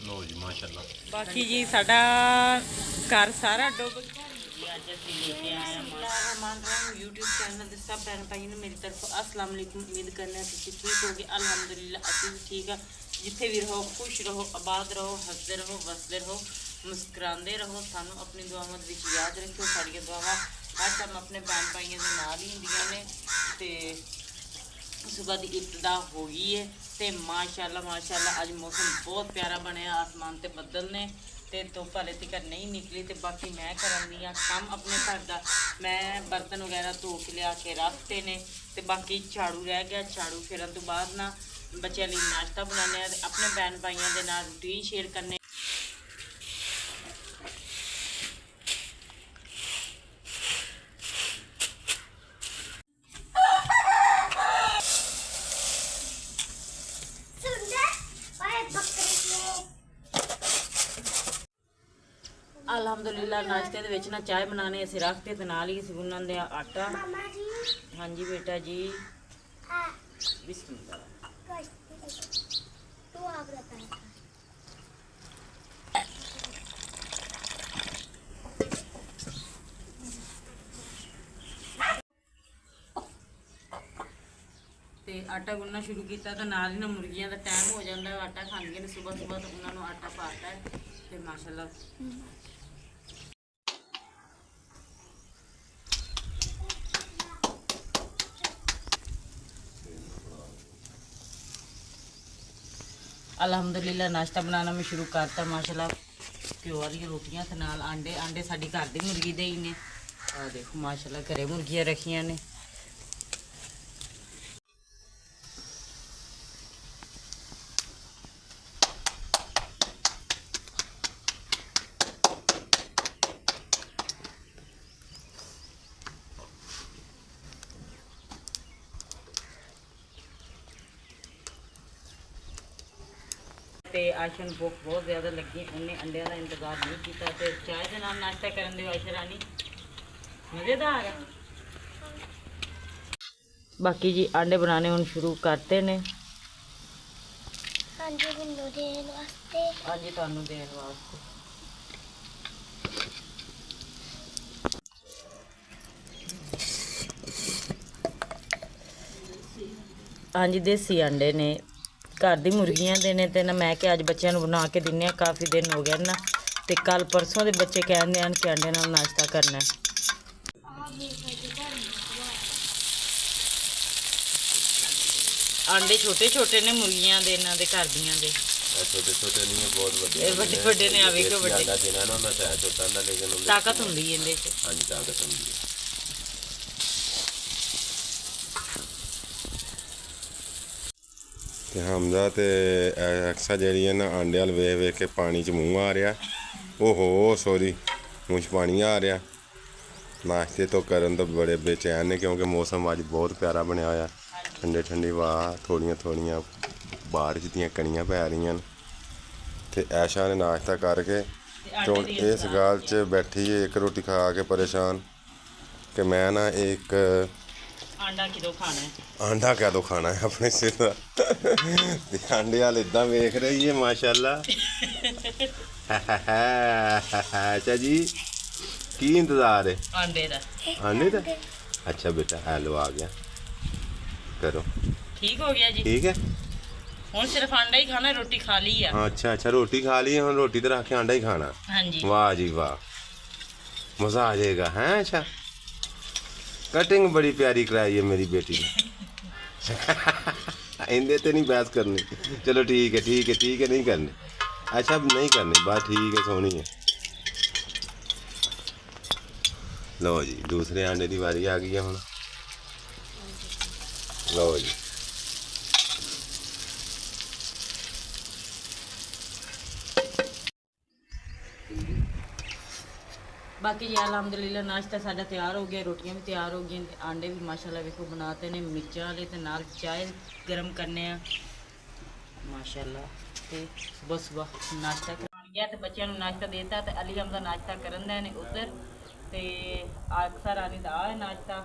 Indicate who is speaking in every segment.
Speaker 1: लो जी माशाल्लाह।
Speaker 2: बाकी जी साडा घर सारा डुब यूट्यूब चैनल के सब भैन भाई ने मेरी तरफ अस्सलाम वालेकुम। उम्मीद करने ठीक होगी। अल्हम्दुलिल्लाह असीं भी ठीक है। जिथे भी रहो खुश रहो, आबाद रहो, हसते रहो, वसते रहो, मुस्कुराते रहो। सानू अपनी दुआवां विच याद रखियो। साडियां दुआवां हर टाइम अपने भैन भाइयों के नाल ही हुंदियां ने। ते सुबह की इब्तदा हो गई है। तो माशाल्लाह माशाल्लाह अज मौसम बहुत प्यारा बनया। आसमान ते बदल ने ते धुप्प हाले तक नहीं निकली। तो बाकी मैं करनी काम अपने घर का। मैं बर्तन वगैरह धो के लिया के रखते ने। तो बाकी झाड़ू रह गया। झाड़ू फिरन तो बाद ना बच्चों लिए नाश्ता बनाने अपने भैन भाइयों के नाल रूटीन शेयर करने। अल्हम्दुलिल्लाह नाश्ते दे विच ना चाय बनाने असीं रखते ते नाल ही असीं गुन्नन दे आटा। हाँ जी बेटा जी बिस्मिल्लाह। ते आटा गुन्नना शुरू किया तो नाल ही ना मुर्गियां का टाइम हो जाता है। आटा खांदियां ने सुबह सुबह तो उन्होंने आटा पाता है। तो माशाल्लाह अल्हम्दुलिल्लाह नाश्ता बनाना मैं शुरू करता। माशाल्लाह घ्यो वाली रोटियां ते नाल आंडे। आंडे साडी घर दी मुर्गी दे ही ने। आ देखो माशाल्लाह घरे मुर्गियां रखियां ने। ते आयशा नूं भुख बहुत ज़्यादा लगी। उन्हें अंडिया का इंतजार नहीं किया। तो चाय के नाल नाश्ता करन दिओ आयशा रानी मज़ेदार है। बाकी जी अंडे बनाने हुण शुरू करते ने। हाँ जी तुहानूं देण वास्ते। हाँ जी देसी अंडे ने घर दी मुर्गियां दे ने। ते ना मैं कि अज बच्चों बना के दिन्ने। काफ़ी दिन हो गए ना। तो कल परसों के बच्चे कहते हैं कि अंडे नाल नाश्ता करना है। अंडे छोटे छोटे ने मुर्गियां दे इन्हां दे घर दियां दे।
Speaker 1: छोटे छोटे नहीं है बहुत बड़े
Speaker 2: बड़े बड़े ने। आ वेखो बड़े ताकत हुंदी है इहदे च।
Speaker 1: हाँ जी ताकत होंगी है। ਤੇ ਹਮਜ਼ਾ ਤੇ ਅਕਸਾ ਜਿਹੜੀ ਹੈ ਨਾ ਆਂਡੇ ਵਾਲ ਵੇਖ ਵੇਖ ਕੇ ਪਾਣੀ 'ਚ ਮੂੰਹ ਆ ਰਿਹਾ। ਓਹੋ ਸੌਰੀ ਮੂੰਹ 'ਚ ਪਾਣੀ ਆ ਰਿਹਾ। ਨਾਸ਼ਤੇ ਤੋਂ ਕਰਨ ਤੋਂ ਬੜੇ ਬੇਚੈਨ ਨੇ ਕਿਉਂਕਿ ਮੌਸਮ ਅੱਜ ਬਹੁਤ ਪਿਆਰਾ ਬਣਿਆ ਹੋਇਆ। ਠੰਡੇ ਠੰਡੀ ਹਵਾ ਥੋੜੀਆਂ ਥੋੜੀਆਂ ਬਾਰਿਸ਼ ਦੀਆਂ ਕਣੀਆਂ ਪੈ ਰਹੀਆਂ ਨੇ। ਤੇ ਐਸ਼ਾ ਨੇ ਨਾਸ਼ਤਾ ਕਰਕੇ ਤੋਂ ਇਸ ਗੱਲ 'ਚ ਬੈਠੀ ਹੈ ਇੱਕ ਰੋਟੀ ਖਾ ਕੇ ਪਰੇਸ਼ਾਨ ਕਿ ਮੈਂ ਨਾ ਇੱਕ
Speaker 2: आंडा किदों खाना है।
Speaker 1: आंडा क्या तो खाना है अपने से आंडे वाल इदा वेख रही है माशाल्लाह। अच्छा जी की इंतजार है
Speaker 2: आंडे दा।
Speaker 1: आंडे का अच्छा बेटा हेलो आ गया करो
Speaker 2: ठीक हो गया जी।
Speaker 1: ठीक है
Speaker 2: हुण सिर्फ आंडा ही खाना। रोटी खा ली है।
Speaker 1: हाँ अच्छा अच्छा रोटी खा ली है। रोटी तो रख के आंडा ही खाना।
Speaker 2: हाँ जी
Speaker 1: वाह जी वाह मज़ा आ जाएगा हैं। अच्छा कटिंग बड़ी प्यारी कराई है मेरी बेटी ने। इंदे ते नहीं बहस करनी। चलो ठीक है ठीक है ठीक है नहीं करनी। अच्छा नहीं करनी बात ठीक है सोनी है। लो जी दूसरे अंडे की बारी आ गई है हुण। लो जी
Speaker 2: बाकी जी अल्हम्दुलिल्लाह नाश्ता साडा तैयार हो गया। रोटियां भी तैयार हो गई। आंडे भी माशाल्लाह वेखो बनाते ने मिर्चां वाले ते नाल चाय गर्म करने माशाल्लाह। ते सुबह सुबह नाश्ता कर गया तो बच्चों को नाश्ता देता। तो अली हमदा नाश्ता करन दे ने उधर। ते अक्सर आनी दा है नाश्ता।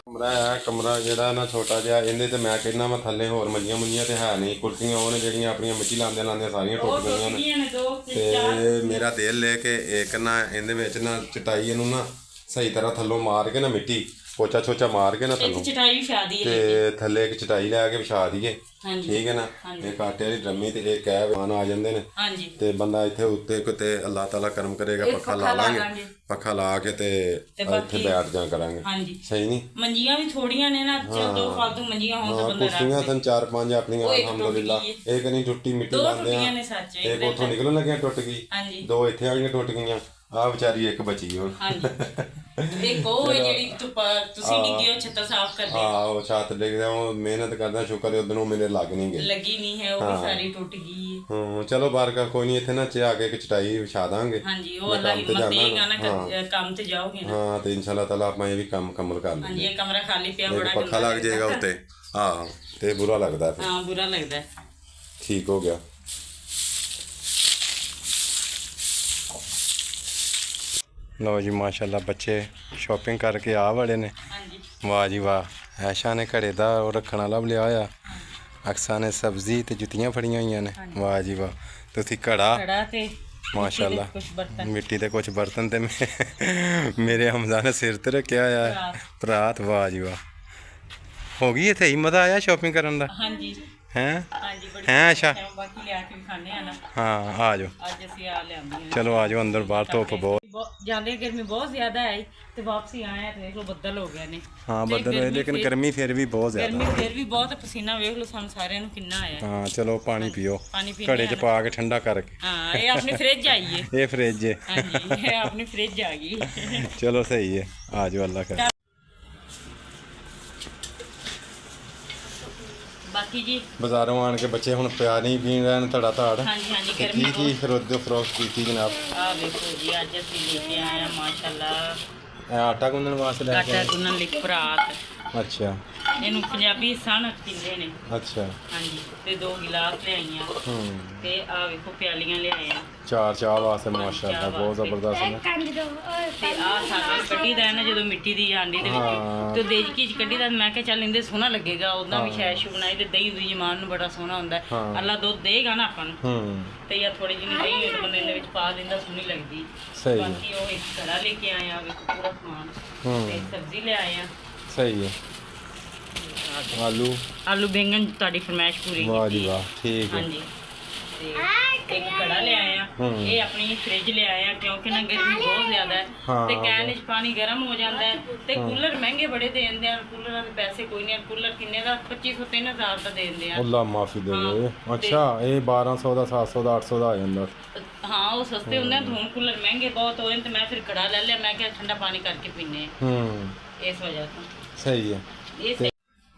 Speaker 1: ਕਮਰਾ ਹੈ, ਕਮਰਾ ਜਿਹੜਾ ਨਾ ਛੋਟਾ ਜਿਹਾ, ਇਹਦੇ ਤੇ ਮੈਂ ਕਹਿੰਦਾ ਮੈਂ ਥੱਲੇ ਹੋਰ ਮੰਜੀਆਂ ਤੇ ਹੈ ਨਹੀਂ, ਕੁਰਸੀਆਂ ਉਹ ਨੇ ਜਿਹੜੀਆਂ ਆਪਣੀਆਂ ਮਿੱਟੀ ਲਾਉਂਦੇ ਸਾਰੀਆਂ ਟੁੱਟ ਗਈਆਂ ਨੇ। ਤੇ ਮੇਰਾ ਦਿਲ ਲੈ ਕੇ ਇੱਕ ਨਾ ਇਹਦੇ ਵਿੱਚ ਨਾ ਚਟਾਈ ਇਹਨੂੰ ਨਾ ਸਹੀ ਤਰ੍ਹਾਂ ਥੱਲੋਂ ਮਾਰ ਕੇ ਨਾ ਮਿੱਟੀ ਪੋਚਾ ਛੋਚਾ ਮਾਰ ਕੇ ਨਾ ਥੱਲੋਂ
Speaker 2: ਚਟਾਈ ਵਿਛਾ ਦਈਏ
Speaker 1: ਤੇ ਥੱਲੇ ਇੱਕ ਚਟਾਈ ਲੈ ਕੇ ਵਿਛਾ ਦਈਏ।
Speaker 2: ਹਾਂਜੀ
Speaker 1: ਠੀਕ ਹੈ ਨਾ। ਇਹ ਆਟੇ ਵਾਲੀ ਡਰਮੀ ਤੇ ਇਹ ਕੈਬ ਆ ਜਾਂਦੇ ਨੇ।
Speaker 2: ਹਾਂਜੀ
Speaker 1: ਤੇ ਬੰਦਾ ਇੱਥੇ ਉੱਤੇ ਕਿਤੇ ਅੱਲਾਹ ਤਾਲਾ ਕਰਮ ਕਰੇਗਾ, ਪੱਖਾ ਲਾ ਲਾਂਗੇ, ਪੱਖਾ ਲਾ ਕੇ ਤੇ ਇੱਥੇ ਬੈਠ ਜਾ ਕਰਾਂਗੇ।
Speaker 2: ਹਾਂਜੀ
Speaker 1: ਸਹੀ ਨਹੀਂ।
Speaker 2: ਮੰਜੀਆਂ ਵੀ ਥੋੜੀਆਂ ਨੇ ਨਾ, ਚਲ ਦੋ ਫਾਲਤੂ ਮੰਜੀਆਂ ਹੋਣ ਤਾਂ ਬੰਦਾ
Speaker 1: ਕੁਰਸੀਆਂ ਸਨ 4-5 ਆਪਣੀਆਂ ਅਲਹਮਦੁਲਿਲਾ। ਇਹ ਕਨੀ ਟੁੱਟੀ ਮਿੱਟੀ ਲਾਉਂਦੇ ਆ, ਇੱਕ ਉੱਥੋਂ ਨਿਕਲਣ ਲੱਗਿਆ ਟੁੱਟ ਗਈ, ਦੋ ਇੱਥੇ ਆ ਗਈਆਂ ਟੁੱਟ ਗਈਆਂ, ਆ ਵਿਚਾਰੀ ਇੱਕ ਬਚੀ ਹੁਣ।
Speaker 2: ਹਾਂਜੀ ਇੱਕ ਉਹ ਜਿਹੜੀ ਤੁਸੀਂ ਡਿੱਗੀ ਉਹ ਛੱਤ ਸਾਫ਼ ਕਰਦੇ
Speaker 1: ਉਹ ਛੱਤ ਡਿੱਗਦਾ, ਉਹ ਮਿਹਨਤ ਕਰਦਾ, ਸ਼ੁਕਰ ਹੈ ਉਦੋਂ ਮੇਰੇ ਲੱਗ ਨਹੀਂ ਗਈ,
Speaker 2: ਲੱਗੀ ਨਹੀਂ ਹੈ, ਉਹ ਵੀ ਸਾਰੀ ਟੁੱਟ ਗਈ ਹੈ।
Speaker 1: ਚਲੋ ਬਾਰਕਾ ਕੋਈ ਨਹੀਂ, ਇੱਥੇ ਨਾ ਆ ਕੇ ਇੱਕ ਚਟਾਈ ਵਿਛਾ ਦਾਂਗੇ।
Speaker 2: ਹਾਂਜੀ ਉਹ ਅੱਲਾਹ ਹਿੰਮਤ ਦੇਗਾ ਨਾ, ਕੰਮ ਤੇ ਜਾਓਗੇ ਨਾ।
Speaker 1: ਹਾਂ ਤੇ ਇਨਸ਼ਾ ਅੱਲਾਹ ਤਾਲਾ ਆਪਾਂ ਇਹ ਵੀ ਕੰਮ ਮੁਕੰਮਲ ਕਰ ਲਾਂਗੇ।
Speaker 2: ਹਾਂਜੀ ਇਹ ਕਮਰਾ ਖਾਲੀ ਪਿਆ ਬੜਾ
Speaker 1: ਪੱਖਾ ਲੱਗ ਜਾਏਗਾ ਉੱਤੇ, ਤੇ ਬੁਰਾ ਲੱਗਦਾ ਫਿਰ।
Speaker 2: ਹਾਂ ਬੁਰਾ ਲੱਗਦਾ।
Speaker 1: ਠੀਕ ਹੋ ਗਿਆ। ਲਓ ਜੀ ਮਾਸ਼ਾਅੱਲਾ ਬੱਚੇ ਸ਼ਾਪਿੰਗ ਕਰਕੇ ਆ ਵੜੇ ਨੇ।
Speaker 2: ਹਾਂਜੀ
Speaker 1: ਵਾਹ ਜੀ ਵਾਹ। ਐਸ਼ਾ ਨੇ ਘੜੇ ਦਾ ਉਹ ਰੱਖਣ ਵਾਲਾ ਲਿਆ ਹੋਇਆ, ਅਕਸਾ ਨੇ ਸਬਜ਼ੀ ਤੇ ਜੁੱਤੀਆਂ ਫੜੀਆਂ ਹੋਈਆਂ ਨੇ। ਵਾਹ ਜੀ ਵਾਹ। ਤੁਸੀਂ ਘੜਾ
Speaker 2: ਤੇ
Speaker 1: ਮਾਸ਼ਾਅੱਲਾ ਮਿੱਟੀ ਦੇ ਕੁਝ ਬਰਤਨ ਤੇ ਮੇਰੇ ਹਮਜ਼ਾ ਨੇ ਸਿਰ ਤੇ ਰੱਖਿਆ ਹੋਇਆ ਪਰਾਤ। ਵਾਹ ਜੀ ਵਾਹ। ਹੋ ਗਈ ਇੱਥੇ ਹਿੰਮਤ ਆਇਆ ਸ਼ਾਪਿੰਗ ਕਰਨ ਦਾ?
Speaker 2: ਹਾਂਜੀ
Speaker 1: ਹੈ
Speaker 2: ਹਾਂਜੀ ਬੜੀ
Speaker 1: ਹੈ ਅੱਛਾ।
Speaker 2: ਬਾਕੀ ਲਿਆ ਕੇ ਖਾਣੇ ਆ ਨਾ।
Speaker 1: ਹਾਂ ਆ ਜਾਓ,
Speaker 2: ਅੱਜ ਅਸੀਂ ਆ ਲਿਆਂਦੀ।
Speaker 1: ਚਲੋ ਆ ਜਾਓ ਅੰਦਰ, ਬਾਹਰ ਧੁੱਪ ਬਹੁਤ
Speaker 2: ਜਾਂਦੇ ਗਰਮੀ ਬਹੁਤ ਜ਼ਿਆਦਾ ਹੈ ਤੇ ਵਾਪਸੀ ਆਏ ਤੇ ਦੇਖੋ ਬੱਦਲ ਹੋ ਗਏ ਨੇ।
Speaker 1: ਹਾਂ ਬੱਦਲ ਹੋਏ, ਲੇਕਿਨ ਗਰਮੀ ਫਿਰ ਵੀ ਬਹੁਤ ਜ਼ਿਆਦਾ।
Speaker 2: ਗਰਮੀ ਫਿਰ ਵੀ ਬਹੁਤ, ਪਸੀਨਾ ਵੇਖ ਲਓ ਸਾਨੂੰ ਸਾਰਿਆਂ ਨੂੰ ਕਿੰਨਾ ਆਇਆ।
Speaker 1: ਹਾਂ ਚਲੋ ਪਾਣੀ ਪੀਓ,
Speaker 2: ਪਾਣੀ ਪੀਣੇ
Speaker 1: ਘੜੇ 'ਚ ਪਾ ਕੇ ਠੰਡਾ ਕਰਕੇ।
Speaker 2: ਹਾਂ ਇਹ ਆਪਣੀ ਫ੍ਰਿਜ ਆਈ ਹੈ।
Speaker 1: ਇਹ ਫ੍ਰਿਜ ਹੈ।
Speaker 2: ਹਾਂਜੀ ਇਹ ਆਪਣੀ ਫ੍ਰਿਜ ਆ ਗਈ।
Speaker 1: ਚਲੋ ਸਹੀ ਹੈ, ਆ ਜਾਓ ਅੱਲਾ ਕਰ।
Speaker 2: ਬਾਕੀ ਜੀ
Speaker 1: ਬਾਜ਼ਾਰੋਂ ਆਣ ਕੇ ਬੱਚੇ ਹੁਣ ਪਿਆ ਨਹੀਂ ਪੀਣ ਰਹਿਣ ਧੜਾ ਧਾੜ।
Speaker 2: ਹਾਂਜੀ ਹਾਂਜੀ
Speaker 1: ਤੇ
Speaker 2: ਗਰਮੀ
Speaker 1: ਕੀ ਖਰੀਦੋ ਫਰੋਕ ਕੀਤੀ ਜਨਾਬ?
Speaker 2: ਆ ਵੇਖੋ ਜੀ ਅੱਜ ਅਸੀਂ ਲੈ ਕੇ ਆਏ ਆ ਮਾਸ਼ਾਅੱਲਾ
Speaker 1: ਇਹ ਆਟਾ ਗੁੰਨਣ ਵਾਸਤੇ ਲੈ ਕੇ
Speaker 2: ਆਟਾ ਗੁੰਨਣ ਲਈ ਪਰਾਤ।
Speaker 1: ਅੱਛਾ
Speaker 2: ਇਹਨੂੰ ਪੰਜਾਬੀ ਸਣ ਕਹਿੰਦੇ ਨੇ।
Speaker 1: ਅੱਛਾ
Speaker 2: ਹਾਂਜੀ ਤੇ 2 ਗਿਲਾਸ ਲਿਆਈਆਂ ਤੇ ਆ ਵੇਖੋ ਪਿਆਲੀਆਂ ਲਿਆਏ ਆ
Speaker 1: ਚਾਰ ਚਾਹ ਵਾਸਤੇ। ਮਾਸ਼ਾਅੱਲਾ ਬਹੁਤ ਜ਼ਬਰਦਸਤ ਨੇ।
Speaker 2: ਤੇ ਆ ਸਾਡਾ ਕੱਢੀ ਦਾ ਨਾ ਜਦੋਂ ਮਿੱਟੀ ਦੀ ਹਾਂਡੀ ਦੇ ਵਿੱਚ ਤੇ ਦੇਜਕੀ ਚ ਕੱਢੀ ਦਾ। ਮੈਂ ਕਿਹਾ ਚੱਲ ਇਹਦੇ ਸੋਹਣਾ ਲੱਗੇਗਾ, ਉਹਦਾ ਵੀ ਸ਼ੈਸ਼ ਬਣਾਈ ਤੇ ਦਹੀਂ ਦੂਜੀ ਮਾਨ ਨੂੰ ਬੜਾ ਸੋਹਣਾ ਹੁੰਦਾ। ਅੱਲਾ ਦੁੱਧ ਦੇਗਾ ਨਾ ਆਪਾਂ ਨੂੰ ਤੇ ਜਾਂ ਥੋੜੀ ਜਿਹੀ ਦਹੀਂ ਹੋਏ ਤਾਂ ਬੰਦੇ ਇਹਦੇ ਵਿੱਚ ਪਾ ਦਿੰਦਾ, ਸੋਹਣੀ ਲੱਗਦੀ।
Speaker 1: ਸਹੀ
Speaker 2: ਬਾਕੀ ਉਹ ਇੱਕ ਘੜਾ ਲੈ ਕੇ ਆਏ ਆ ਵੇਖੋ ਪੂਰਾ ਸਮਾਨ ਤੇ ਸਬਜ਼ੀ ਲਿਆਏ ਆ।
Speaker 1: ਸਹੀ ਹੈ।
Speaker 2: ਆਲੂ ਬੈਂਗਣ ਤੁਹਾਡੀ ਫਰਮਾਇਸ਼ ਪੂਰੀ ਕੀਤੀ।
Speaker 1: ਵਾਹ ਜੀ ਵਾਹ ਠੀਕ ਹੈ।
Speaker 2: ਹਾਂਜੀ ਤੇ ਇੱਕ ਕੜਾ ਲਿਆਏ ਆ। ਇਹ ਆਪਣੀ ਫ੍ਰਿਜ ਲਿਆਏ ਆ ਕਿਉਂਕਿ ਨਾ ਗਰਮੀ ਬਹੁਤ ਜ਼ਿਆਦਾ ਹੈ ਤੇ ਕੈਨ ਵਿੱਚ ਪਾਣੀ ਗਰਮ ਹੋ ਜਾਂਦਾ ਹੈ ਤੇ ਕੂਲਰ ਮਹਿੰਗੇ ਬੜੇ ਦੇ ਦਿੰਦੇ ਆ। ਕੂਲਰਾਂ ਦੇ ਪੈਸੇ ਕੋਈ ਨਹੀਂ। ਕੂਲਰ ਕਿੰਨੇ ਦਾ 2500 3000 ਦਾ ਦੇ ਦਿੰਦੇ ਆ।
Speaker 1: ਅੱਲਾ ਮਾਫੀ ਦੇਵੇ। ਅੱਛਾ ਇਹ 1200 ਦਾ 700 ਦਾ 800 ਦਾ ਆ ਜਾਂਦਾ।
Speaker 2: ਹਾਂ ਉਹ ਸਸਤੇ ਹੁੰਦੇ ਆ। ਹੁਣ ਕੂਲਰ ਮਹਿੰਗੇ ਬਹੁਤ ਹੋਏ ਤੇ ਮੈਂ ਫਿਰ ਕੜਾ ਲੈ ਲਿਆ। ਮੈਂ ਕਿਹਾ ਠੰਡਾ ਪਾਣੀ ਕਰਕੇ ਪੀਨੇ ਇਸ ਵਜ੍ਹਾ ਤੋਂ।
Speaker 1: ਸਹੀ ਹੈ।
Speaker 2: ਇਹ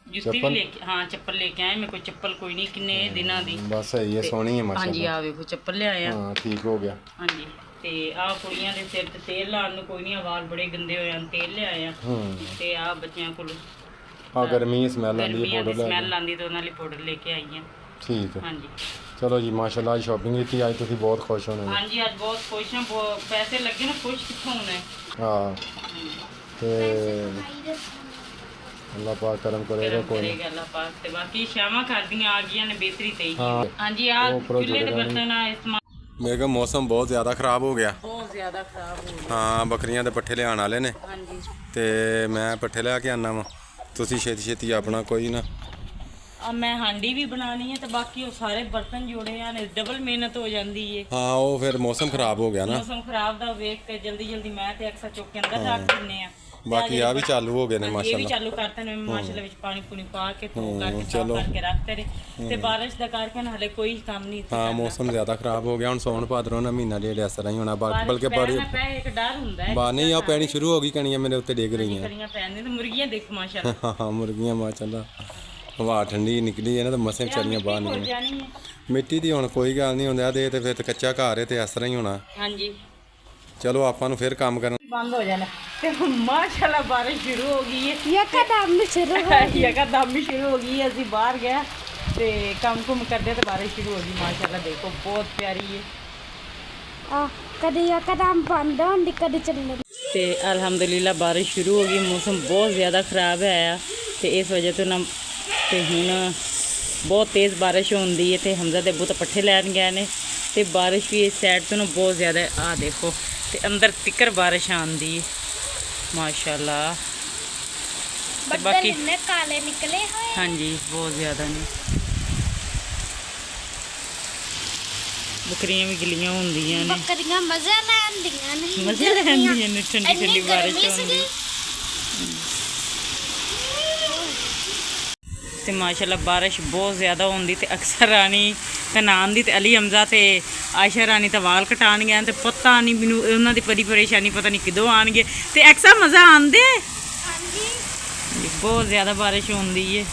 Speaker 2: ਜੁੱਤੀ ਵੀ ਲੈ ਕੇ ਚੱਪਲ ਲੈ ਕੇ ਆਏ। ਮੇਰੇ ਕੋਲ ਚੱਪਲ ਕੋਈ ਨਹੀਂ ਕਿੰਨੇ ਦਿਨਾਂ ਦੀ।
Speaker 1: ਬਸ ਸਹੀ ਹੈ, ਸੋਹਣੀ ਹੈ ਮਾਸ਼ਾਅੱਲਾ।
Speaker 2: ਹਾਂਜੀ ਆ ਵੇਖੋ ਚੱਪਲ ਲਿਆਇਆ।
Speaker 1: ਹਾਂ ਠੀਕ ਹੋ ਗਿਆ।
Speaker 2: ਹਾਂਜੀ ਤੇ ਆ ਕੁੜੀਆਂ ਦੇ ਸਿਰ ਤੇ ਤੇਲ ਲਾਉਣ ਨੂੰ ਕੋਈ ਨਹੀਂ, ਵਾਲ ਬੜੇ ਗੰਦੇ ਹੋਏ ਹਨ, ਤੇਲ ਲਿਆਇਆ। ਤੇ ਆ ਬੱਚਿਆਂ ਕੋਲ
Speaker 1: ਗਰਮੀ ਸਮੈਲ ਆਉਂਦੀ ਹੈ, ਪਾਊਡਰ
Speaker 2: ਸਮੈਲ ਆਉਂਦੀ ਤੇ ਉਹਨਾਂ ਲਈ ਪਾਊਡਰ ਲੈ ਕੇ ਆਈ ਆ।
Speaker 1: ਠੀਕ ਹੈ।
Speaker 2: ਹਾਂਜੀ
Speaker 1: ਚਲੋ ਜੀ ਮਾਸ਼ਾਅੱਲਾ ਅੱਜ ਸ਼ਾਪਿੰਗ ਕੀਤੀ। ਅੱਜ ਤੁਸੀਂ ਬਹੁਤ ਖੁਸ਼ ਹੋਣੇ।
Speaker 2: ਹਾਂਜੀ ਅੱਜ ਬਹੁਤ ਖੁਸ਼ ਹਾਂ। ਪੈਸੇ ਲੱਗੇ ਨਾ, ਖੁਸ਼ ਕਿੱਥੋਂ ਹੋਣਾ।
Speaker 1: ਹਾਂ ਤੇ ਅੱਲਾਹ ਪਾਕ ਕਰਮ ਕਰੇਗਾ ਕੋਈ ਨਹੀਂ।
Speaker 2: ਅੱਲਾਹ ਪਾਕ ਤੇ ਬਾਕੀ ਸ਼ਾਮਾਂ ਕਰਦੀਆਂ ਆ ਗਈਆਂ ਨੇ ਬਿਹਤਰੀ ਤੇ। ਹਾਂਜੀ ਆ ਚੁੱਲ੍ਹੇ ਦੇ ਬਰਤਨ ਆ ਇਸਤੇਮਾਲ।
Speaker 1: ਮੈਂ ਕਿਹਾ ਮੌਸਮ ਬਹੁਤ ਜ਼ਿਆਦਾ ਖਰਾਬ ਹੋ ਗਿਆ।
Speaker 2: ਬਹੁਤ ਜ਼ਿਆਦਾ ਖਰਾਬ ਹੋ ਗਿਆ।
Speaker 1: ਹਾਂ ਬੱਕਰੀਆਂ ਦੇ ਪੱਠੇ ਲਿਆਉਣ ਵਾਲੇ ਨੇ।
Speaker 2: ਹਾਂਜੀ
Speaker 1: ਤੇ ਮੈਂ ਪੱਠੇ ਲੈ ਕੇ ਆਨਾ ਵਾ। ਤੁਸੀਂ ਛੇਤੀ ਛੇਤੀ ਆਪਣਾ ਕੋਈ ਨਾ।
Speaker 2: ਮੈਂ ਹਾਂਡੀ ਵੀ ਬਣਾਣੀ ਹੈ ਤੇ ਬਾਕੀ ਉਹ ਸਾਰੇ ਬਰਤਨ ਜੋੜੇ ਆ ਨੇ, ਡਬਲ ਮਿਹਨਤ ਹੋ ਜਾਂਦੀ ਏ।
Speaker 1: ਹਾਂ ਉਹ ਫਿਰ ਮੌਸਮ ਖਰਾਬ ਹੋ ਗਿਆ ਨਾ।
Speaker 2: ਮੌਸਮ ਖਰਾਬ ਦਾ ਵੇਖ ਕੇ ਜਲਦੀ ਜਲਦੀ ਮੈਂ ਤੇ ਅਕਸਰ ਚੁੱਕ ਕੇ ਅੰਦਰ ਰੱਖ ਦਿੰਨੇ ਆ।
Speaker 1: ਬਾਕੀ ਆ ਵੀ ਚਾਲੂ ਹੋ ਗਏ ਨੇ ਮਾਸ਼ਾਅੱਲਾ।
Speaker 2: ਇਹ ਵੀ ਚਾਲੂ ਕਰਤੇ ਨੇ ਮਾਸ਼ਾਅੱਲਾ। ਵਿੱਚ ਪਾਣੀ ਪੂਣੀ ਪਾ ਕੇ ਧੋ ਕਰਕੇ ਸਾਫ਼ ਕਰਕੇ ਰੱਖਤੇ ਨੇ ਤੇ ਬਾਰਿਸ਼ ਦਾ ਕਰਕੇ ਹਲੇ ਕੋਈ ਕੰਮ ਨਹੀਂ।
Speaker 1: ਹਾਂ ਮੌਸਮ ਜ਼ਿਆਦਾ ਖਰਾਬ ਹੋ ਗਿਆ। ਹੁਣ ਸੌਣ ਭਾਦਰੋਂ ਦਾ ਮਹੀਨਾ ਡੇਢ ਇਸ ਤਰ੍ਹਾਂ ਹੀ ਹੋਣਾ। ਬਲਕਿ ਬੜੀ
Speaker 2: ਇੱਕ ਡਰ ਹੁੰਦਾ ਹੈ।
Speaker 1: ਨਹੀਂ ਆ ਪੈਣੀ ਸ਼ੁਰੂ ਹੋ ਗਈ। ਕਣੀਆਂ ਮੇਰੇ ਉੱਤੇ ਡਿੱਗ ਰਹੀਆਂ।
Speaker 2: ਕਣੀਆਂ ਪੈਣੀਆਂ ਤੇ ਮੁਰਗੀਆਂ ਦੇਖੋ ਮਾਸ਼ਾਅੱਲਾ।
Speaker 1: ਹਾਂ ਮੁਰਗੀਆਂ ਮਾਸ਼ਾਅੱਲਾ। ਹਵਾ ਠੰਡੀ ਨਿਕਲੀ ਹੈ ਨਾ ਤਾਂ ਮਸੇ ਵਿਚਾਰੀਆਂ ਬਾਹਰ ਨਿਕਲੀਆਂ। ਮਿੱਟੀ ਦੀ ਹੁਣ ਕੋਈ ਗੱਲ ਨਹੀਂ ਹੁੰਦਾ ਤੇ ਫਿਰ ਕੱਚਾ ਘਰ ਹੈ ਤੇ ਇਸ ਤਰ੍ਹਾਂ ਹੀ ਹੋਣਾ।
Speaker 2: ਹਾਂਜੀ
Speaker 1: ਚਲੋ ਆਪਾਂ ਨੂੰ ਫਿਰ ਕੰਮ ਕਰਨ
Speaker 2: ਬੰਦ ਹੋ ਜਾਣਾ ਤੇ ਮਾਸ਼ਾਅੱਲਾ ਬਾਰਿਸ਼ ਸ਼ੁਰੂ ਹੋ ਗਈ ਹੈ।
Speaker 1: ਯਕਦਮ
Speaker 2: ਸ਼ੁਰੂ ਹੋ ਗਈ। ਅਸੀਂ ਬਾਹਰ ਗਏ ਤੇ ਕੰਮ ਕਰਦੇ ਤੇ ਬਾਰਿਸ਼ ਸ਼ੁਰੂ ਹੋ ਗਈ। ਮਾਸ਼ਾਅੱਲਾ ਦੇਖੋ ਬਹੁਤ ਪਿਆਰੀ ਹੈ।
Speaker 3: ਕਦੇ ਯਕਦਮ ਬੰਦ ਹੁੰਦੀ ਕਦੇ ਚੱਲਦੀ।
Speaker 2: ਤੇ ਅਲਹਮਦੁਲਿਲਾ ਬਾਰਿਸ਼ ਸ਼ੁਰੂ ਹੋ ਗਈ। ਮੌਸਮ ਬਹੁਤ ਜ਼ਿਆਦਾ ਖਰਾਬ ਹੈ ਤੇ ਇਸ ਵਜ੍ਹਾ ਤੋਂ ਨਾ ਤੇ ਹੁਣ ਬਹੁਤ ਤੇਜ਼ ਬਾਰਿਸ਼ ਹੁੰਦੀ ਹੈ ਤੇ ਹਮਜ਼ਾ ਦੇ ਬੁੱਤ ਪੱਠੇ ਲੈਣ ਗਏ ਨੇ ਤੇ ਬਾਰਿਸ਼ ਵੀ ਇਸ ਸਾਈਡ ਤੋਂ ਨਾ ਬਹੁਤ ਜ਼ਿਆਦਾ ਆ ਦੇਖੋ ਤੇ ਅੰਦਰ ਤਿੱਕਰ ਬਾਰਿਸ਼ ਆਉਂਦੀ ਹੈ ਮਾਸ਼ਾਅੱਲਾ। ਤੇ ਬਾਕੀ
Speaker 3: ਬੱਦਲ ਕਾਲੇ ਨਿਕਲੇ ਹੋਏ।
Speaker 2: ਹਾਂਜੀ ਬਹੁਤ ਜ਼ਿਆਦਾ ਨੇ। ਬੱਕਰੀਆਂ ਵੀ ਗਿੱਲੀਆਂ ਹੁੰਦੀਆਂ ਨੇ,
Speaker 3: ਬੱਕਰੀਆਂ ਮਜ਼ਾ ਲੈਂਦੀਆਂ ਨੇ,
Speaker 2: ਮਜ਼ੇ ਲੈਂਦੀਆਂ ਨੇ ਠੰਡੀ ਠੰਡੀ ਬਾਰਿਸ਼ ਹੁੰਦੀ ਤੇ ਮਾਸ਼ਾਅੱਲਾ ਬਾਰਿਸ਼ ਬਹੁਤ ਜ਼ਿਆਦਾ ਹੁੰਦੀ ਤੇ ਅਕਸਰ ਰਾਣੀ ਕਨਾਨ ਦੀ ਤੇ ਅਲੀ ਹਮਜ਼ਾ ਤੇ ਆਇਸ਼ਾ ਰਾਣੀ ਤਾਂ ਵਾਲ ਕਟਾਉਣ ਗਏ ਤੇ ਪਤਾ ਨਹੀਂ ਮੈਨੂੰ ਉਹਨਾਂ ਦੀ ਬੜੀ ਪਰੇਸ਼ਾਨੀ ਪਤਾ ਨਹੀਂ ਕਿਦੋਂ ਆਣਗੇ ਤੇ ਅਕਸਰ ਮਜ਼ਾ ਆਉਂਦੇ।
Speaker 3: ਹਾਂਜੀ
Speaker 2: ਬਹੁਤ ਜ਼ਿਆਦਾ ਬਾਰਿਸ਼ ਹੁੰਦੀ ਹੈ।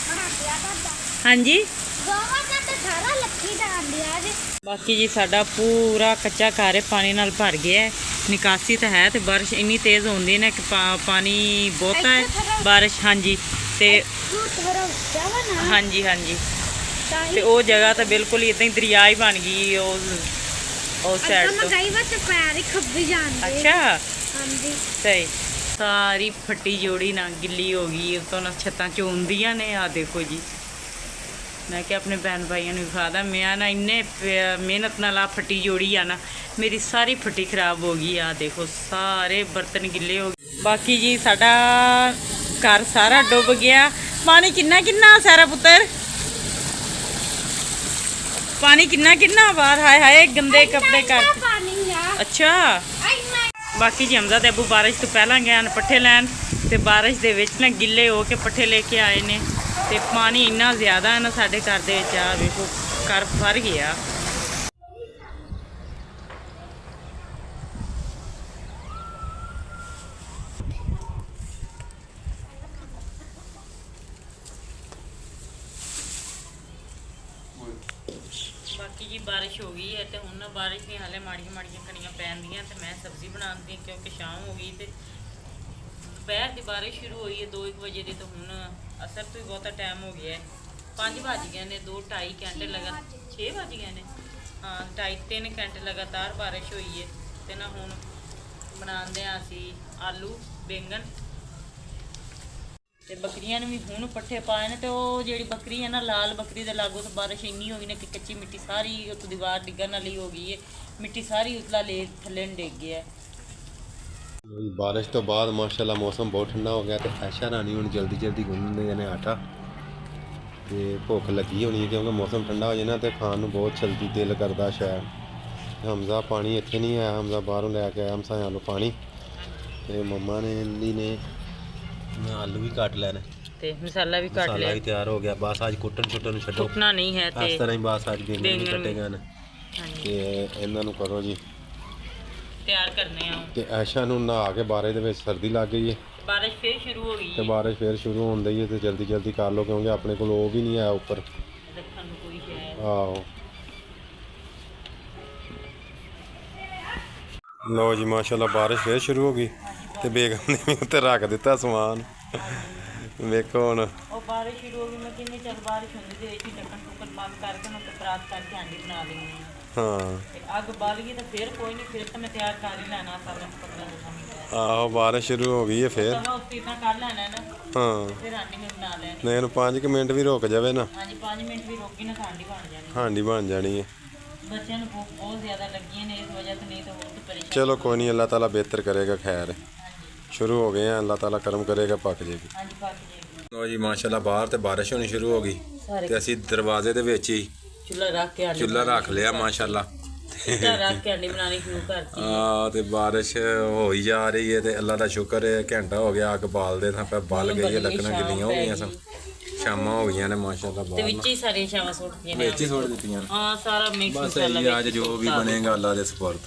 Speaker 3: ਬਣਾਉਂਦਿਆ ਦਾਦਾ
Speaker 2: ਹਾਂਜੀ
Speaker 3: ਗੋਵਾ ਦਾ ਤਾਂ ਸਾਰਾ ਲੱਖੀ ਦਾ ਆਂਦਿਆ ਜੇ।
Speaker 2: ਬਾਕੀ ਜੀ ਸਾਡਾ ਪੂਰਾ ਕੱਚਾ ਘਰ ਹੈ, ਪਾਣੀ ਨਾਲ ਭਰ ਗਿਆ ਹੈ। ਨਿਕਾਸੀ ਤਾਂ ਹੈ ਤੇ ਬਾਰਿਸ਼ ਇੰਨੀ ਤੇਜ਼ ਹੁੰਦੀ ਨਾ ਕਿ ਪਾਣੀ ਬਹੁਤਾ ਹੈ ਬਾਰਿਸ਼। ਹਾਂਜੀ ਤੇ
Speaker 3: ਥੋੜਾ ਉੱਚਾ ਵਾ ਨਾ।
Speaker 2: ਹਾਂਜੀ ਹਾਂਜੀ
Speaker 3: ਤਾਂ
Speaker 2: ਤੇ ਉਹ ਜਗ੍ਹਾ ਤਾਂ ਬਿਲਕੁਲ ਹੀ ਇਦਾਂ ਹੀ ਦਰਿਆ ਹੀ ਬਣ ਗਈ ਉਹ ਸਾਈਡ ਤੋਂ।
Speaker 3: ਗਈ ਵਾ ਤੇ ਪੈਰ ਹੀ ਖੱਬੀ ਜਾਂਦੇ।
Speaker 2: ਅੱਛਾ
Speaker 3: ਹਾਂਜੀ
Speaker 2: ਸਹੀ। ਸਾਰੀ ਫੱਟੀ ਜੋੜੀ ਨਾ ਗਿੱਲੀ ਹੋ ਗਈ ਉਤੋਂ ਨਾ ਛੱਤਾਂ ਚੋਂਦੀਆਂ ਨੇ। ਆ ਦੇਖੋ ਜੀ ਮੈਂ ਕਿ ਆਪਣੇ ਭੈਣ ਭਾਈਆਂ ਨੂੰ ਵਿਖਾ ਦਾਂ ਮੈਂ ਨਾ ਇੰਨੇ ਮਿਹਨਤ ਨਾਲ ਆ ਫੱਟੀ ਜੋੜੀ ਆ ਨਾ ਮੇਰੀ ਸਾਰੀ ਫੱਟੀ ਖਰਾਬ ਹੋ ਗਈ। ਆ ਦੇਖੋ ਸਾਰੇ ਬਰਤਨ ਗਿੱਲੇ ਹੋ ਗਏ। ਬਾਕੀ ਜੀ ਸਾਡਾ ਘਰ ਸਾਰਾ ਡੁੱਬ ਗਿਆ। ਪਾਣੀ ਕਿੰਨਾ ਕਿੰਨਾ ਸਾਰਾ ਪੁੱਤਰ ਪਾਣੀ ਕਿੰਨਾ ਕਿੰਨਾ ਬਾਹਰ। ਹਾਏ ਹਾਏ ਗੰਦੇ ਕੱਪੜੇ ਕਰ।
Speaker 3: ਪਾਣੀ ਆ
Speaker 2: ਅੱਛਾ ਬਾਕੀ ਜੀ ਹਮਜ਼ਾ ਤੇ ਅੱਬੂ ਬਾਰਿਸ਼ ਤੋਂ ਪਹਿਲਾਂ ਗਏ ਨੇ ਪੱਠੇ ਲੈਣ ਤੇ ਬਾਰਿਸ਼ ਦੇ ਵਿੱਚ ਨਾ ਗਿੱਲੇ ਹੋ ਕੇ ਪੱਠੇ ਲੈ ਕੇ ਆਏ ਨੇ ਤੇ ਪਾਣੀ ਇੰਨਾ ਜ਼ਿਆਦਾ ਹੈ ਨਾ ਸਾਡੇ ਘਰ ਦੇ ਵਿੱਚ। ਆ ਵੇਖੋ ਘਰ ਭਰ ਗਿਆ। ਬਾਕੀ ਜੀ ਬਾਰਿਸ਼ ਹੋ ਗਈ ਹੈ ਤੇ ਹੁਣ ਬਾਰਿਸ਼ ਦੀਆਂ ਹਾਲੇ ਮਾੜੀਆਂ ਮਾੜੀਆਂ ਕਣੀਆਂ ਪੈਂਦੀਆਂ ਤੇ ਮੈਂ ਸਬਜ਼ੀ ਬਣਾਉਂਦੀ ਕਿਉਂਕਿ ਸ਼ਾਮ ਹੋ ਗਈ ਤੇ ਦੁਪਹਿਰ ਦੀ ਬਾਰਿਸ਼ ਸ਼ੁਰੂ ਹੋਈ ਹੈ 2-1 ਵਜੇ ਦੀ ਤੇ ਹੁਣ ਅਸਰ ਤੋਂ ਹੀ ਬਹੁਤਾ ਟਾਈਮ ਹੋ ਗਿਆ ਹੈ। 5 ਵੱਜ ਗਏ ਨੇ 2-2.5 ਘੰਟੇ ਲਗਾ 6 ਵੱਜ ਗਏ ਨੇ ਹਾਂ 2.5-3 ਘੰਟੇ ਲਗਾਤਾਰ ਬਾਰਿਸ਼ ਹੋਈ ਹੈ ਤੇ ਨਾ ਹੁਣ ਬਣਾਉਂਦੇ ਆ ਅਸੀਂ ਆਲੂ ਬੈਂਗਣ ਤੇ ਬੱਕਰੀਆਂ ਨੂੰ ਵੀ ਹੁਣ ਪੱਠੇ ਪਾਏ ਨੇ ਤੇ ਉਹ ਜਿਹੜੀ ਬੱਕਰੀ ਹੈ ਨਾ ਲਾਲ ਬੱਕਰੀ ਦੇ ਲਾਗੋਂ ਤਾਂ ਬਾਰਿਸ਼ ਇੰਨੀ ਹੋ ਗਈ ਨੇ ਕਿ ਕੱਚੀ ਮਿੱਟੀ ਸਾਰੀ ਉੱਤੋਂ ਦੀਵਾਰ ਡਿੱਗਣ ਵਾਲੀ ਹੋ ਗਈ ਹੈ। ਮਿੱਟੀ ਸਾਰੀ ਉਤਲਾ ਲੈ ਥੱਲੇ ਨੂੰ ਡਿੱਗ ਗਿਆ।
Speaker 1: ਬਾਰਿਸ਼ ਤੋਂ ਬਾਅਦ ਮਾਸ਼ਾਅੱਲਾ ਮੌਸਮ ਬਹੁਤ ਠੰਡਾ ਹੋ ਗਿਆ ਤੇ ਆਇਸ਼ਾ ਰਾਣੀ ਹੁਣ ਜਲਦੀ ਜਲਦੀ ਗੁੰਨਦੇ ਨੇ ਆਟਾ ਤੇ ਭੁੱਖ ਲੱਗੀ ਹੋਣੀ ਹੈ ਕਿਉਂਕਿ ਮੌਸਮ ਠੰਡਾ ਹੋ ਜਾਏ ਨਾ ਤੇ ਖਾਣ ਨੂੰ ਬਹੁਤ ਜਲਦੀ ਦਿਲ ਕਰਦਾ ਸ਼ਾਇਦ। ਹਮਜ਼ਾ ਪਾਣੀ ਇੱਥੇ ਨਹੀਂ ਆਇਆ, ਹਮਜ਼ਾ ਬਾਹਰੋਂ ਲੈ ਕੇ ਆਇਆ ਹਮਸਾ ਆਲੂ ਪਾਣੀ ਤੇ ਮੰਮਾ ਨੇ ਇੰਦੀ ਨੇ ਆਲੂ ਵੀ ਕੱਟ ਲੈਣੇ
Speaker 2: ਤੇ ਮਸਾਲਾ ਵੀ ਕੱਟ
Speaker 1: ਮਸਾਲਾ
Speaker 2: ਲਿਆ।
Speaker 1: ਵੀ ਤਿਆਰ ਹੋ ਗਿਆ ਬਸ ਅੱਜ ਕੁੱਟਣ ਨੂੰ ਛੱਡੋ।
Speaker 2: ਕੁੱਟਣਾ ਨਹੀਂ ਹੈ ਤੇ
Speaker 1: ਇਸ ਤਰ੍ਹਾਂ ਹੀ ਬਸ ਅੱਜ ਬੈਂਗਣ ਵੀ ਕੱਟੇ ਗਏ ਨੇ
Speaker 2: ਹਾਂਜੀ
Speaker 1: ਤੇ ਇਹਨਾਂ ਨੂੰ ਕਰੋ ਜੀ
Speaker 2: ਤਿਆਰ ਕਰਨੇ ਆ।
Speaker 1: ਤੇ ਆਇਸ਼ਾ ਨੂੰ ਨਹਾ ਕੇ ਬਾਰੇ ਦੇ ਵਿੱਚ ਸਰਦੀ ਲੱਗ ਗਈ ਹੈ
Speaker 2: ਬਾਰਿਸ਼ ਫੇਰ ਸ਼ੁਰੂ ਹੋ ਗਈ
Speaker 1: ਤੇ
Speaker 2: ਹੈ।
Speaker 1: ਬਾਰਿਸ਼ ਫੇਰ ਸ਼ੁਰੂ ਹੋਣ ਦੀ ਹੈ ਤੇ ਜਲਦੀ ਜਲਦੀ ਕਰ ਲਓ ਕਿਉਂਕਿ ਆਪਣੇ ਕੋਲ ਉਹ ਵੀ ਨਹੀਂ ਆਇਆ ਉੱਪਰ।
Speaker 2: ਰੱਖਣ ਨੂੰ ਕੋਈ ਹੈ
Speaker 1: ਆਹੋ ਲੋ ਜੀ ਮਾਸ਼ਾਅੱਲਾ ਬਾਰਿਸ਼ ਫੇਰ ਸ਼ੁਰੂ ਹੋ ਗਈ ਤੇ ਬੇਗਮ ਨੇ ਵੀ ਉੱਤੇ ਰੱਖ ਦਿੱਤਾ ਸਮਾਨ। ਵੇਖੋ ਹੁਣ
Speaker 2: ਉਹ ਬਾਰਿਸ਼ ਸ਼ੁਰੂ ਹੋ ਗਈ ਮੈਂ ਕਿੰਨੀ ਚੱਲ ਬਾਰਿਸ਼ ਹੁੰਦੀ ਤੇ ਵਿੱਚ ਹੀ ਢੱਕਣ ਟੁੱਕਣ ਬੰਦ ਕਰਕੇ ਨਾ ਤੇ ਪਰਾਤ ਕਰਕੇ ਆਂਡੀ ਬਣਾ ਦੇਣੀ ਹੈ।
Speaker 1: ਹਾਂ
Speaker 2: ਤੇ ਅੱਗ ਬਾਲ ਗਈ ਤਾਂ ਫਿਰ ਕੋਈ ਨਹੀਂ ਫਿਰ ਤਾਂ ਮੈਂ ਤਿਆਰ ਕਰ ਹੀ ਲੈਣਾ ਸਾਰਾ 15 ਮਿੰਟ
Speaker 1: ਆਹੋ ਬਾਰਿਸ਼ ਸ਼ੁਰੂ ਹੋ ਗਈ ਹੈ ਫੇਰ।
Speaker 2: ਤਾਂ ਉਸ ਤੀਨਾ ਕਰ ਲੈਣਾ ਨਾ
Speaker 1: ਹਾਂ
Speaker 2: ਫਿਰ ਆਂਡੀ ਮੈਂ ਬਣਾ ਲੈਣੀ।
Speaker 1: ਨਹੀਂ ਇਹਨੂੰ 5 ਮਿੰਟ ਵੀ ਰੁਕ ਜਾਵੇ ਨਾ
Speaker 2: ਹਾਂਜੀ 5 ਮਿੰਟ ਵੀ ਰੋਕੀ ਨਾ ਤਾਂ ਆਂਡੀ ਬਣ ਜਾਣੀ।
Speaker 1: ਹਾਂਡੀ ਬਣ ਜਾਣੀ ਹੈ।
Speaker 2: ਬੱਚਿਆਂ ਨੂੰ ਭੁੱਖ ਬਹੁਤ ਜ਼ਿਆਦਾ ਲੱਗੀਆਂ ਨੇ ਇਸ ਵਜ੍ਹਾ ਤੋਂ ਨਹੀਂ ਤਾਂ ਹੋਰ ਤਾਂ ਪਰੇਸ਼ਾਨ।
Speaker 1: ਚਲੋ ਕੋਈ ਨਹੀਂ ਅੱਲਾਹ ਤਾਲਾ ਬਿਹਤਰ ਕਰੇਗਾ। ਖੈਰ ਸ਼ੁਰੂ ਹੋ ਗਏ ਆ ਅੱਲਾਹ ਤਾਲਾ ਕਰਮ ਕਰੇਗਾ ਪੱਕ ਜੇਗੀ।
Speaker 2: ਹਾਂਜੀ ਪੱਕ ਜਾਏਗੀ।
Speaker 1: ਲੋ ਜੀ ਮਾਸ਼ਾਅੱਲਾ ਬਾਹਰ ਤੇ ਬਾਰਿਸ਼ ਹੋਣੀ ਸ਼ੁਰੂ ਹੋ ਗਈ ਤੇ ਅਸੀਂ ਦਰਵਾਜ਼ੇ ਦੇ ਵਿੱਚ ਹੀ
Speaker 2: ਚੁੱਲ੍ਹਾ ਰੱਖ ਕੇ ਆਂਡੀ
Speaker 1: ਚੁੱਲ੍ਹਾ ਰੱਖ ਲਿਆ ਮਾਸ਼ਾਅੱਲਾ
Speaker 2: ਚੁੱਲ੍ਹਾ ਰੱਖ ਕੇ ਆਂਡੀ ਬਣਾਉਣੀ ਸ਼ੁਰੂ ਕਰਤੀ।
Speaker 1: ਤੇ ਬਾਰਿਸ਼ ਹੋ ਹੀ ਜਾ ਰਹੀ ਹੈ ਤੇ ਅੱਲਾ ਦਾ ਸ਼ੁਕਰ ਹੈ ਘੰਟਾ ਹੋ ਗਿਆ ਅੱਗ ਬਾਲਦੇ ਤਾਂ ਪੈ ਬਲ ਗਈ ਹੈ ਲੱਕੜਾਂ ਗਿੱਲੀਆਂ ਹੋ ਗਈਆਂ ਸਨ ਸ਼ਾਮਾਂ ਹੋ ਗਈਆਂ ਨੇ ਮਾਸ਼ਾਅੱਲਾ
Speaker 2: ਤੇ
Speaker 1: ਬਾਹਰ
Speaker 2: ਵਿੱਚ ਹੀ ਸਾਰੀਆਂ ਛਾਵਾਂ ਸੁੱਟਦੀਆਂ ਨੇ
Speaker 1: ਵਿੱਚ ਹੀ ਸੁੱਟ ਦਿੱਤੀਆਂ ਨੇ।
Speaker 2: ਹਾਂ ਸਾਰਾ ਮਿਕਸ
Speaker 1: ਬਸ
Speaker 2: ਮਸਾਲਾ
Speaker 1: ਇਹ ਅੱਜ ਜੋ ਵੀ ਬਣੇਗਾ ਅੱਲਾ ਦੇ ਸਪੁਰਦ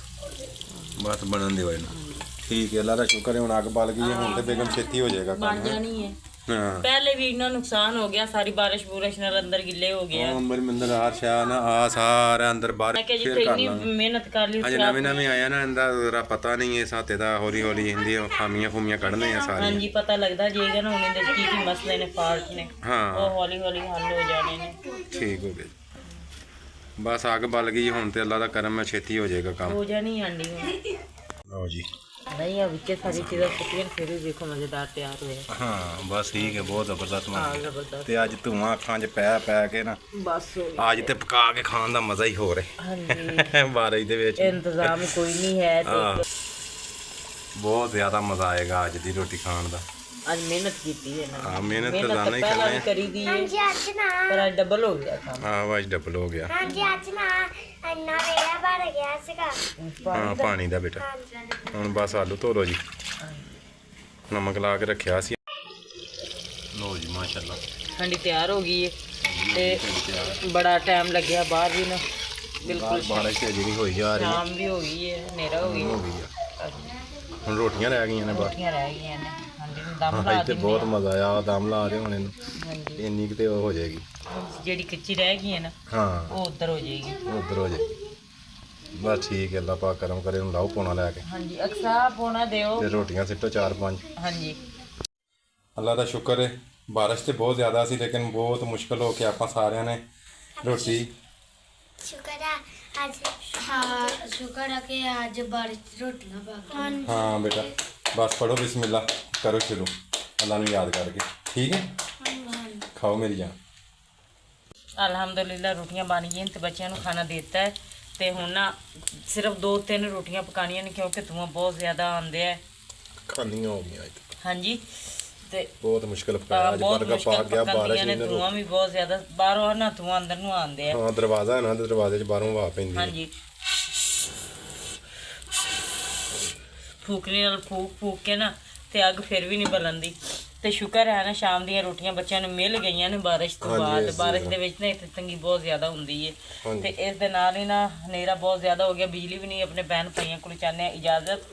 Speaker 1: ਬਸ ਬਣਨ ਦਿਓ ਇਹਨੂੰ। ਠੀਕ ਹੈ ਅੱਲਾ ਦਾ ਸ਼ੁਕਰ ਹੈ ਹੁਣ ਅੱਗ ਬਲ ਗਈ ਹੈ ਹੁਣ ਤੇ ਬੇਗਮ ਛੇਤੀ ਹੋ ਜਾਏਗਾ
Speaker 2: ਬਣ
Speaker 1: ਕੰਮ।
Speaker 2: ਜਾਣੀ ਹੈ।
Speaker 1: ਹਾਂ
Speaker 2: ਪਹਿਲੇ ਵੀ ਇੰਨਾ ਨੁਕਸਾਨ ਹੋ ਗਿਆ ਸਾਰੀ ਬਾਰਿਸ਼ ਬੂਰਿਸ਼ ਨਾਲ ਅੰਦਰ ਗਿੱਲੇ ਹੋ ਗਿਆ।
Speaker 1: ਉਮਰ ਮੰਦਰ ਆਰ ਸ਼ਾਹ ਨਾ ਆ ਸਾਰਾ ਅੰਦਰ ਬਾਹਰ
Speaker 2: ਮੈਂ ਕਿਹਾ
Speaker 1: ਫੇਰ
Speaker 2: ਜਿੱਥੇ
Speaker 1: ਕਰ
Speaker 2: ਇੰਨੀ
Speaker 1: ਲਾਂਗੇ।
Speaker 2: ਮਿਹਨਤ ਕਰ ਲਈ
Speaker 1: ਅਜੇ ਨਵੇਂ ਨਵੇਂ ਆਇਆ ਨਾ ਇਹਦਾ ਜ਼ਰਾ ਪਤਾ ਨਹੀਂ ਹੈ ਸਾਤੇ ਦਾ ਹੌਲੀ ਹੌਲੀ ਇਹਦੀ ਖਾਮੀਆਂ ਖੂਮੀਆਂ ਕੱਢਨੇ ਆ ਸਾਰੀਆਂ।
Speaker 2: ਹਾਂਜੀ ਪਤਾ ਲੱਗਦਾ ਜੇਗਾ ਨਾ ਹੁਣ ਇਹਦੇ ਚ ਕੀ ਮਸਲੇ ਨੇ ਫਾਲਟ ਨੇ
Speaker 1: ਹਾਂ
Speaker 2: ਉਹ ਹੌਲੀ ਹੌਲੀ ਹੱਲ ਹੋ ਜਾਣੇ ਨੇ।
Speaker 1: ਠੀਕ ਹੋ ਗਿਆ ਬਸ ਅੱਗ ਬਲ ਗਈ ਹੁਣ ਤੇ ਅੱਲਾ ਦਾ ਕਰਮ ਹੈ ਛੇਤੀ ਹੋ ਜਾਏਗਾ ਕੰਮ।
Speaker 2: ਹੋ ਜਾਣੀ ਆਂਡੀ ਹੁਣ
Speaker 1: ਲਓ ਜੀ
Speaker 2: ਨਹੀਂ ਆ ਵਿੱਚੇ ਸਾਰੀ ਚੀਜ਼ਾਂ ਸੁੱਕੀਆਂ ਫਿਰ ਵੀ ਵੇਖੋ ਮਜ਼ੇਦਾਰ ਤਿਆਰ ਹੋਏ
Speaker 1: ਹਾਂ ਬਸ ਠੀਕ ਹੈ ਬਹੁਤ ਜ਼ਬਰਦਸਤ
Speaker 2: ਹਾਂ
Speaker 1: ਬਣ
Speaker 2: ਜ਼ਬਰਦਸਤ
Speaker 1: ਤੇ ਅੱਜ ਧੂਆਂ ਅੱਖਾਂ 'ਚ ਪੈ ਕੇ ਨਾ
Speaker 2: ਬਸ
Speaker 1: ਅੱਜ ਤੇ ਪਕਾ ਕੇ ਖਾਣ ਦਾ ਮਜ਼ਾ ਹੀ ਹੋ ਰਿਹਾ
Speaker 2: ਹਾਂਜੀ
Speaker 1: ਬਾਰਿਸ਼ ਦੇ ਵਿੱਚ
Speaker 2: ਇੰਤਜ਼ਾਮ ਕੋਈ ਨਹੀਂ ਹੈ
Speaker 1: ਆਹ,
Speaker 2: ਤੇ
Speaker 1: ਬਹੁਤ ਜ਼ਿਆਦਾ ਮਜ਼ਾ ਆਏਗਾ ਅੱਜ ਦੀ ਰੋਟੀ ਖਾਣ ਦਾ
Speaker 2: ਅੱਜ ਮਿਹਨਤ ਕੀਤੀ ਹੈ ਨਾ
Speaker 1: ਹਾਂ ਮਿਹਨਤ ਤਾਂ
Speaker 2: ਮਿਹਨਤ
Speaker 1: ਜ਼ਾਨਾ ਹੀ
Speaker 2: ਪਹਿਲਾਂ ਵੀ
Speaker 1: ਕਰਨੀ
Speaker 2: ਕਰੀ ਦੀ ਹੈ
Speaker 3: ਹਾਂਜੀ ਅੱਜ ਨਾ
Speaker 2: ਪਰ ਅੱਜ ਡਬਲ ਹੋ ਗਿਆ ਕੰਮ
Speaker 1: ਹਾਂ ਅੱਜ ਡਬਲ ਹੋ ਗਿਆ
Speaker 3: ਹਾਂਜੀ ਅੱਜ ਨਾ ਇੰਨਾ ਵੇਲਾ ਭਰ ਗਿਆ ਸੀਗਾ
Speaker 1: ਹਾਂ ਪਾਣੀ ਦਾ ਬੇਟਾ ਹੁਣ ਬਸ ਆਲੂ ਧੋ ਲਓ ਜੀ ਨਮਕ ਲਾ ਕੇ ਰੱਖਿਆ ਸੀ ਲਓ ਜੀ ਮਾਸ਼ਾਅੱਲਾ
Speaker 2: ਹਾਂਡੀ ਤਿਆਰ ਹੋ ਗਈ ਹੈ ਤੇ ਬੜਾ ਟਾਈਮ ਲੱਗਿਆ ਬਾਹਰ ਵੀ ਨਾ ਬਿਲਕੁਲ
Speaker 1: ਬਾਰਿਸ਼ ਤੇ ਜਿਹੜੀ ਹੋਈ ਜਾ ਰਹੀ
Speaker 2: ਸ਼ਾਮ ਵੀ ਹੋ ਗਈ ਹੈ ਹਨੇਰਾ ਹੋ
Speaker 1: ਹੋ
Speaker 2: ਗਈ
Speaker 1: ਗਈ ਆ ਹੁਣ ਰੋਟੀਆਂ ਰਹਿ ਗਈਆਂ ਨੇ ਬਸ
Speaker 2: ਰੋਟੀਆਂ ਰਹਿ ਗਈਆਂ ਨੇ ਹਾਂਜੀ ਨੂੰ ਦਮ
Speaker 1: ਹਾਂ
Speaker 2: ਲਾ
Speaker 1: ਅੱਜ ਤੇ
Speaker 2: ਦਿੰਦੇ
Speaker 1: ਬਹੁਤ
Speaker 2: ਹਾਂ।
Speaker 1: ਮਜ਼ਾ ਆਇਆ ਦਮ ਲਾ ਰਹੇ ਹੁਣ ਇਹਨੂੰ
Speaker 2: ਹਾਂਜੀ
Speaker 1: ਇੰਨੀ ਕਿਤੇ ਉਹ ਹੋ ਜਾਏਗੀ
Speaker 2: ਜਿਹੜੀ ਕੱਚੀ ਰਹਿ ਗਈ ਹੈ ਨਾ
Speaker 1: ਹਾਂ
Speaker 2: ਉਹ ਉੱਧਰ ਹੋ ਜਾਏਗੀ
Speaker 1: ਉਧਰ ਹੋ ਜਾਏ ਬਸ ਠੀਕ ਹੈ ਅੱਲਾ ਪਾਕ ਕਰਮ ਕਰੇ ਹੁਣ ਲਾਓ ਪੋਣਾ ਲੈ ਕੇ
Speaker 2: ਹਾਂਜੀ ਅਕਸਾ ਪੋਣਾ ਦਿਓ
Speaker 1: ਤੇ ਰੋਟੀਆਂ ਸਿੱਟੋ 4-5
Speaker 2: ਹਾਂਜੀ
Speaker 1: ਅੱਲਾ ਦਾ ਸ਼ੁਕਰ ਹੈ ਬਾਰਿਸ਼ ਤੇ ਬਹੁਤ ਜ਼ਿਆਦਾ ਸੀ ਲੇਕਿਨ ਬਹੁਤ ਮੁਸ਼ਕਲ ਹੋ ਕੇ ਆਪਾਂ ਸਾਰਿਆਂ ਨੇ ਰੋਟੀ
Speaker 3: ਸ਼ੁਕਰ ਆ ਅੱਜ ਹਾਂ ਸ਼ੁਕਰ ਆ ਕਿ ਅੱਜ ਬਾਰਿਸ਼ ਰੋਟੀਆਂ ਪਾ ਕੇ
Speaker 1: ਹਾਂ ਬੇਟਾ ਬਸ ਪੜੋ ਬਿਸਮਿਲ੍ਲਾ ਕਰੋ ਸ਼ੁਰੂ ਅੱਲਾ ਨੂੰ ਯਾਦ ਕਰਕੇ ਠੀਕ ਹੈ ਖਾਓ ਮੇਰੀ ਜਾਨ
Speaker 2: ਅਲਹਮਦੁਲਿਲਾ ਰੋਟੀਆਂ ਬਣ ਗਈਆਂ ਤੇ ਬੱਚਿਆਂ ਨੂੰ ਖਾਣਾ ਦੇ ਦਿੱਤਾ ਹੈ ਤੇ ਹੁਣ ਨਾ ਸਿਰਫ 2-3 ਰੋਟੀਆਂ ਪਕਾਉਣੀਆਂ ਨੇ ਕਿਉਂਕਿ ਧੂਆਂ ਬਹੁਤ ਜ਼ਿਆਦਾ ਆਉਂਦੇ ਹੈ
Speaker 1: ਖਾਣੀਆਂ ਹੋ ਗਈਆਂ ਅੱਜ
Speaker 2: ਹਾਂਜੀ ਤੇ
Speaker 1: ਬਹੁਤ ਮੁਸ਼ਕਲ ਪਕਾਇਆ ਅੱਜ
Speaker 2: ਬਹੁਤ
Speaker 1: ਬਰਗਾ ਪਾ
Speaker 2: ਮੁਸ਼ਕਲ
Speaker 1: ਗਿਆ ਬਾਰਿਸ਼
Speaker 2: ਪਕਾਉਂਦੀਆਂ ਨੇ
Speaker 1: ਨੇ
Speaker 2: ਧੂਆਂ ਵੀ ਬਹੁਤ ਜ਼ਿਆਦਾ ਬਾਹਰੋਂ ਨਾ ਧੂਆਂ ਅੰਦਰ ਨੂੰ ਆਉਂਦੇ ਆ
Speaker 1: ਹਾਂ ਦਰਵਾਜ਼ਾ ਹੈ ਨਾ ਤੇ ਦਰਵਾਜ਼ੇ 'ਚ ਬਾਹਰੋਂ ਹਵਾ ਪੈਂਦੀ ਹੈ
Speaker 2: ਹਾਂਜੀ ਫੂਕਣੀ ਨਾਲ ਫੂਕ ਕੇ ਨਾ ਤੇ ਅੱਗ ਫਿਰ ਵੀ ਨਹੀਂ ਬਲਣਦੀ ਤੇ ਸ਼ੁਕਰ ਹੈ ਨਾ ਸ਼ਾਮ ਦੀਆਂ ਰੋਟੀਆਂ ਬੱਚਿਆਂ ਨੂੰ ਮਿਲ ਗਈਆਂ ਨੇ ਬਾਰਿਸ਼ ਤੋਂ
Speaker 1: ਹਾਂਜੀ,
Speaker 2: ਬਾਅਦ
Speaker 1: ਇਸ
Speaker 2: ਬਾਰਿਸ਼ ਦੇ ਵਿੱਚ ਨਾ ਇੱਥੇ ਤੰਗੀ ਬਹੁਤ ਜ਼ਿਆਦਾ ਹੁੰਦੀ ਹੈ
Speaker 1: ਹਾਂਜੀ।
Speaker 2: ਤੇ ਇਸ ਦੇ ਨਾਲ ਹੀ ਨਾ ਹਨੇਰਾ ਬਹੁਤ ਜ਼ਿਆਦਾ ਹੋ ਗਿਆ ਬਿਜਲੀ ਵੀ ਨਹੀਂ ਆਪਣੇ ਭੈਣ ਭਾਈਆਂ ਕੋਲ ਚਾਹੁੰਦੇ ਹਾਂ ਇਜਾਜ਼ਤ